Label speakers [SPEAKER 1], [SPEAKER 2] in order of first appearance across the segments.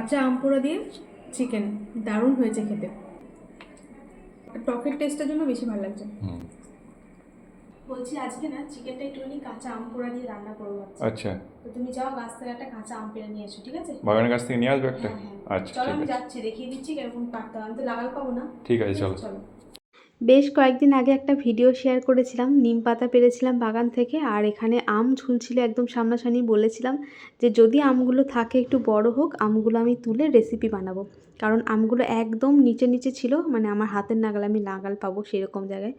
[SPEAKER 1] কাঁচা আম পোড়া দিয়ে চিকেন দারুণ হয়েছে খেতে। টকের টেস্টের জন্য বেশি ভালো লাগছে। বলছি আজকে না চিকেনটা একটুখানি কাঁচা আম পোড়া দিয়ে রান্না করবো ভাবছি।
[SPEAKER 2] আচ্ছা,
[SPEAKER 1] তো তুমি যাও গাছ থেকে একটা কাঁচা আম পেড়ে নিয়ে এসো, ঠিক আছে?
[SPEAKER 2] বাগানের কাছ থেকে নিয়ে আসবে একটা।
[SPEAKER 1] হ্যাঁ হ্যাঁ,
[SPEAKER 2] আচ্ছা,
[SPEAKER 1] চলো
[SPEAKER 2] ঠিক
[SPEAKER 1] আমি
[SPEAKER 2] আছে।
[SPEAKER 1] যাচ্ছি, দেখিয়ে দিচ্ছি কিরকম কাটতে হয়। আমি তো লাগাল পাবো না।
[SPEAKER 2] ঠিক আছে, চলো।
[SPEAKER 1] চলো।
[SPEAKER 3] বেশ কয়েকদিন আগে একটা ভিডিও শেয়ার করেছিলাম, নিম পাতা পেড়েছিলাম বাগান থেকে, আর এখানে আম ঝুলছিল একদম সামনাসামনি। বলেছিলাম যে যদি আমগুলো থাকে একটু বড় হোক, আমগুলো আমি তুলে রেসিপি বানাবো, কারণ আমগুলো একদম নিচে নিচে ছিল, মানে আমার হাতের নাগাল, আমি নাগাল পাবো সেরকম জায়গায়।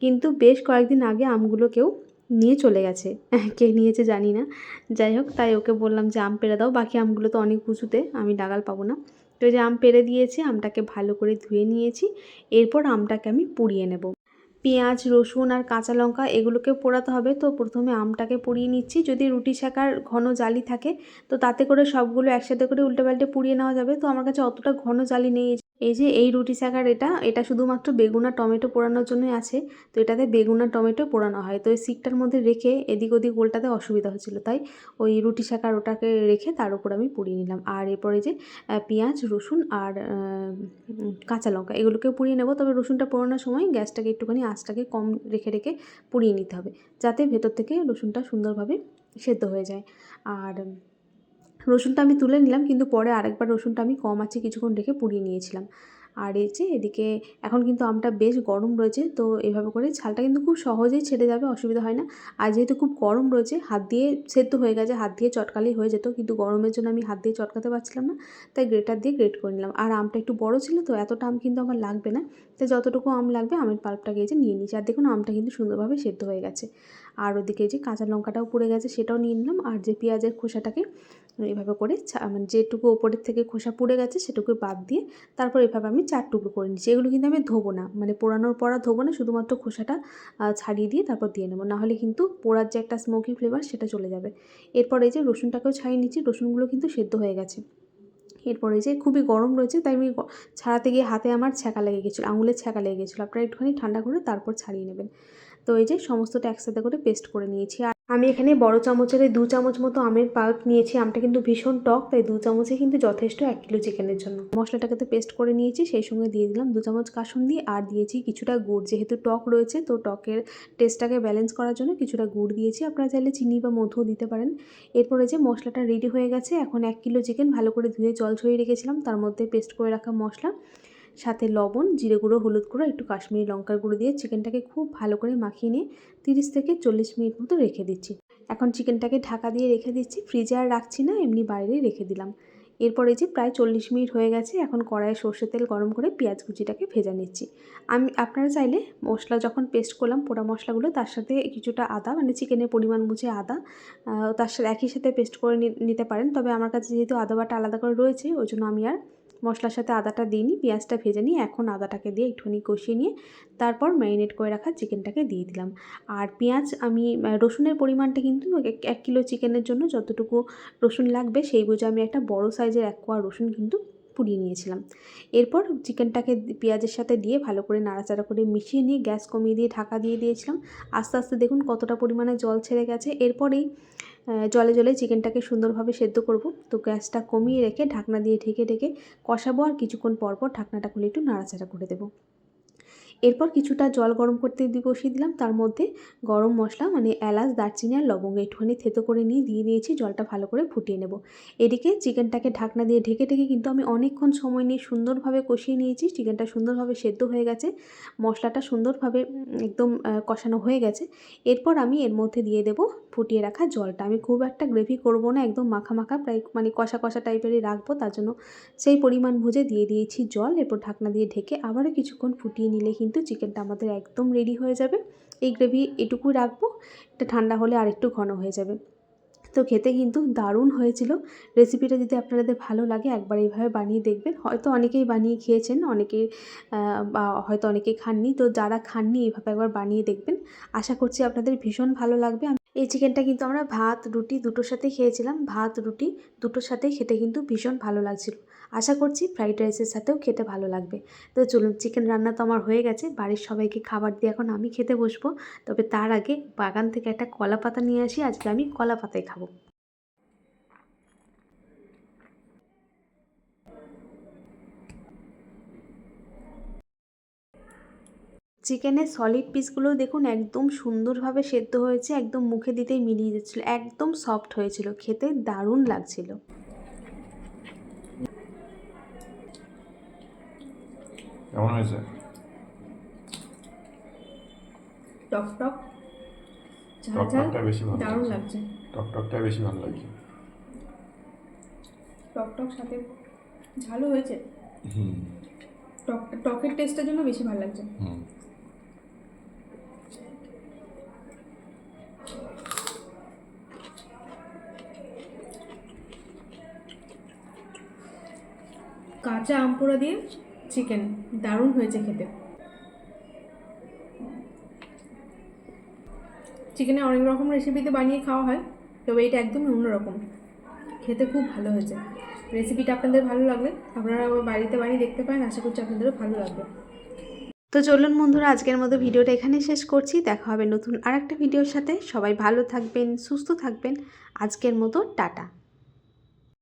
[SPEAKER 3] কিন্তু বেশ কয়েকদিন আগে আমগুলো কেউ নিয়ে চলে গেছে, কে নিয়েছে জানি না। যাই হোক, তাই ওকে বললাম যে আম পেড়ে দাও, বাকি আমগুলো তো অনেক উঁচুতে, আমি নাগাল পাবো না। তো এই যে আম পেড়ে দিয়েছি, আমটাকে ভালো করে ধুয়ে নিয়েছি। এরপর আমটাকে আমি পুড়িয়ে নেব। পেঁয়াজ, রসুন আর কাঁচা লঙ্কা এগুলোকে পোড়াতে হবে। তো প্রথমে আমটাকে পুড়িয়ে নিচ্ছি। যদি রুটি সেকার ঘন জালি থাকে তো তাতে করে সবগুলো একসাথে করে উল্টে পাল্টে পুড়িয়ে নেওয়া যাবে। তো আমার কাছে অতটা ঘন জালি নেই। এই যে এই রুটি সেকার, এটা শুধুমাত্র বেগুন আর টমেটো পোড়ানোর জন্যই আছে। তো এটাতে বেগুন আর টমেটো পোড়ানো হয়। তো এই সিকটার মধ্যে রেখে এদিক ওদিক উল্টাতে অসুবিধা হচ্ছিলো, তাই ওই রুটি সেকার ওটাকে রেখে তার উপর আমি পুড়িয়ে নিলাম। আর এরপরে যে পেঁয়াজ, রসুন আর কাঁচা লঙ্কা এগুলোকে পুড়িয়ে নেব। তবে রসুনটা পোড়ানোর সময় গ্যাসটাকে একটুখানি আঁচটাকে কম রেখে রেখে পুড়িয়ে নিতে হবে, যাতে ভেতর থেকে রসুনটা সুন্দরভাবে সেদ্ধ হয়ে যায়। আর রসুনটা আমি তুলে নিলাম, কিন্তু পরে আরেকবার রসুনটা আমি কম আঁচে কিছুক্ষণ রেখে পুড়িয়ে নিয়েছিলাম। আর এই যে এদিকে এখন কিন্তু আমটা বেশ গরম রয়েছে, তো এভাবে করে ছালটা কিন্তু খুব সহজেই ছেড়ে যাবে, অসুবিধা হয় না। আর যেহেতু খুব গরম রয়েছে, হাত দিয়ে সেদ্ধ হয়ে গেছে, হাত দিয়ে চটকালেই হয়ে যেত, কিন্তু গরমের জন্য আমি হাত দিয়ে চটকাতে পারছিলাম না, তাই গ্রেটার দিয়ে গ্রেট করে নিলাম। আর আমটা একটু বড় ছিল, তো এতটা আম কিন্তু আমার লাগবে না, তাই যতটুকু আম লাগবে আমের পাল্পটাকে এই যে নিয়ে নিয়েছি। আর দেখুন আমটা কিন্তু সুন্দরভাবে সেদ্ধ হয়ে গেছে। আর ওদিকে যে কাঁচা লঙ্কাটাও পুড়ে গেছে, সেটাও নিয়ে নিলাম। আর যে পেঁয়াজের খোসাটাকে এভাবে করে মানে যেটুকু ওপরের থেকে খোসা পুড়ে গেছে সেটুকু বাদ দিয়ে তারপর এভাবে আমি 4 টুকরো করে নিচ্ছি। এগুলো কিন্তু আমি ধোবো না, মানে পোড়ানোর পর আর ধোবো না, শুধুমাত্র খোসাটা ছাড়িয়ে দিয়ে তারপর দিয়ে নেবো, নাহলে কিন্তু পোড়ার যে একটা স্মোকি ফ্লেভার সেটা চলে যাবে। এরপর এই যে রসুনটাকেও ছাড়িয়ে নিচ্ছি, রসুনগুলো কিন্তু সেদ্ধ হয়ে গেছে। এরপরে যে খুবই গরম রয়েছে, তাই আমি ছাড়াতে গিয়ে হাতে আমার ছ্যাঁকা লেগে গেছিলো, আঙুলের ছ্যাঁকা লেগে গেছিলো। আপনারা একটুখানি ঠান্ডা করে তারপর ছাড়িয়ে নেবেন। তো এই যে সমস্তটা একসাথে করে পেস্ট করে নিয়েছি। আর আমি এখানে বড় চামচের 2 চামচ মতো আমের পাল্প নিয়েছি। আমটা কিন্তু ভীষণ টক, তাই 2 চামচে কিন্তু যথেষ্ট 1 কিলো চিকেনের জন্য। মশলাটাকে তো পেস্ট করে নিয়েছি, সেই সঙ্গে দিয়ে দিলাম 2 চামচ কাসুন্দি, আর দিয়েছি কিছুটা গুড়। যেহেতু টক রয়েছে, তো টকের টেস্টটাকে ব্যালেন্স করার জন্য কিছুটা গুড় দিয়েছি। আপনারা চাইলে চিনি বা মধুও দিতে পারেন। এরপরে যে মশলাটা রেডি হয়ে গেছে, এখন 1 কিলো চিকেন ভালো করে ধুয়ে জল ঝরিয়ে রেখেছিলাম, তার মধ্যে পেস্ট করে রাখা মশলা, সাথে লবণ, জিরে গুঁড়ো, হলুদ গুঁড়ো, একটু কাশ্মীরি লঙ্কার গুঁড়ো দিয়ে চিকেনটাকে খুব ভালো করে মাখিয়ে নিয়ে 30 থেকে 40 মিনিট মতো রেখে দিচ্ছি। এখন চিকেনটাকে ঢাকা দিয়ে রেখে দিচ্ছি, ফ্রিজে আর রাখছি না, এমনি বাইরেই রেখে দিলাম। এরপরে যে প্রায় 40 মিনিট হয়ে গেছে, এখন কড়াইয়ে সর্ষের তেল গরম করে পেঁয়াজ কুচিটাকে ভেজে নিচ্ছি। আপনারা চাইলে মশলা যখন পেস্ট করলাম পোড়া মশলাগুলো, তার সাথে কিছুটা আদা, মানে চিকেনের পরিমাণ বুঝে আদা, তার সাথে একই সাথে পেস্ট করে নিতে পারেন। তবে আমার কাছে যেহেতু আদা বাটা আলাদা করে রয়েছে, ওই জন্য আমি আর মশলার সাথে আদাটা দিইনি, পেঁয়াজটা ভেজে নিয়ে এখন আদাটাকে দিয়ে একটুখানি কষিয়ে নিয়ে তারপর ম্যারিনেট করে রাখা চিকেনটাকে দিয়ে দিলাম। আর পেঁয়াজ আমি রসুনের পরিমাণটা কিন্তু 1 কিলো চিকেনের জন্য যতটুকু রসুন লাগবে সেই বুঝে আমি একটা বড় সাইজের 1 কোয়া রসুন কিন্তু পুড়িয়ে নিয়েছিলাম। এরপর চিকেনটাকে পেঁয়াজের সাথে দিয়ে ভালো করে নাড়াচাড়া করে মিশিয়ে নিয়ে গ্যাস কমিয়ে দিয়ে ঢাকা দিয়ে দিয়েছিলাম। আস্তে আস্তে দেখুন কতটা পরিমাণে জল ছেড়ে গেছে। এরপরেই জলে জলে চিকেনটাকে সুন্দরভাবে সেদ্ধ করব। তো গ্যাসটা কমিয়ে রেখে ঢাকনা দিয়ে ঢেকে ঢেকে কষাবো, আর কিছুক্ষণ পর পর ঢাকনাটা খুলে একটু নাড়াচাড়া করে দেবো। এরপর কিছুটা জল গরম করতে বসিয়ে দিলাম, তার মধ্যে গরম মশলা মানে এলাচ, দারচিনি আর লবঙ্গ একটুখানি থেতো করে নিয়ে দিয়ে দিয়েছি, জলটা ভালো করে ফুটিয়ে নেব। এদিকে চিকেনটাকে ঢাকনা দিয়ে ঢেকে ঢেকে কিন্তু আমি অনেকক্ষণ সময় নিয়ে সুন্দরভাবে কষিয়ে নিয়েছি। চিকেনটা সুন্দরভাবে সেদ্ধ হয়ে গেছে, মশলাটা সুন্দরভাবে একদম কষানো হয়ে গেছে। এরপর আমি এর মধ্যে দিয়ে দেব ফুটিয়ে রাখা জলটা। আমি খুব একটা গ্রেভি করব না, একদম মাখা মাখা প্রায় মানে কষা কষা টাইপেরই রাখবো, তার জন্য সেই পরিমাণ বুঝে দিয়ে দিয়েছি জল। এরপর ঢাকনা দিয়ে ঢেকে আবারও কিছুক্ষণ ফুটিয়ে নিলে কিন্তু চিকেনটা আমাদের একদম রেডি হয়ে যাবে। এই গ্রেভি এটুকুই রাখবো, এটা ঠান্ডা হলে আরেকটু ঘন হয়ে যাবে। তো খেতে কিন্তু দারুণ হয়েছিল। রেসিপিটা যদি আপনাদের ভালো লাগে একবার এইভাবে বানিয়ে দেখবেন। হয়তো অনেকেই বানিয়ে খেয়েছেন, অনেকেই বা হয়তো অনেকেই খাননি। তো যারা খাননি এইভাবে একবার বানিয়ে দেখবেন, আশা করছি আপনাদের ভীষণ ভালো লাগবে। এই চিকেনটা কিন্তু আমরা ভাত রুটি দুটোর সাথেই খেয়েছিলাম, ভাত রুটি দুটোর সাথেই খেতে কিন্তু ভীষণ ভালো লাগছিল। আশা করছি ফ্রাইড রাইসের সাথেও খেতে ভালো লাগবে। তো চলুন, চিকেন রান্না তো আমার হয়ে গেছে, বাড়ির সবাইকে খাবার দিয়ে এখন আমি খেতে বসবো। তবে তার আগে বাগান থেকে একটা কলা পাতা নিয়ে আসি, আজকে আমি কলা পাতায় খাবো। চিকেনের সলিড পিসগুলো দেখুন একদম সুন্দরভাবে সেদ্ধ হয়েছে, একদম মুখে দিতেই মিলিয়ে যাচ্ছিলো, একদম সফট হয়েছিল, খেতে দারুণ লাগছিল।
[SPEAKER 2] কেমন হয়েছে?
[SPEAKER 1] টক টক ঝাল ঝাল
[SPEAKER 2] টকটকটা বেশি ভালো
[SPEAKER 1] দারুণ
[SPEAKER 2] লাগছে।
[SPEAKER 1] লাগছে।
[SPEAKER 2] টকটকটা বেশি ভালো লাগছে।
[SPEAKER 1] টক টক সাথে ঝালও হয়েছে,
[SPEAKER 2] হুম
[SPEAKER 1] টকের টেস্টের জন্য বেশি ভালো লাগছে।
[SPEAKER 2] হুম
[SPEAKER 1] কাঁচা আম পোড়া দিয়ে চিকেন দারুণ হয়েছে খেতে। চিকেনে অনেক রকম রেসিপিতে বানিয়ে খাওয়া হয়, তবে এটা একদমই অন্যরকম, খেতে খুব ভালো হয়েছে। রেসিপিটা আপনাদের ভালো লাগলে আপনারা আবার বাড়িতে বানিয়ে দেখতে পারেন, আশা করছি আপনাদেরও ভালো লাগবে।
[SPEAKER 3] তো চলুন বন্ধুরা, আজকের মতো ভিডিওটা এখানেই শেষ করছি। দেখা হবে নতুন আরেকটা ভিডিওর সাথে। সবাই ভালো থাকবেন, সুস্থ থাকবেন। আজকের মতো টাটা।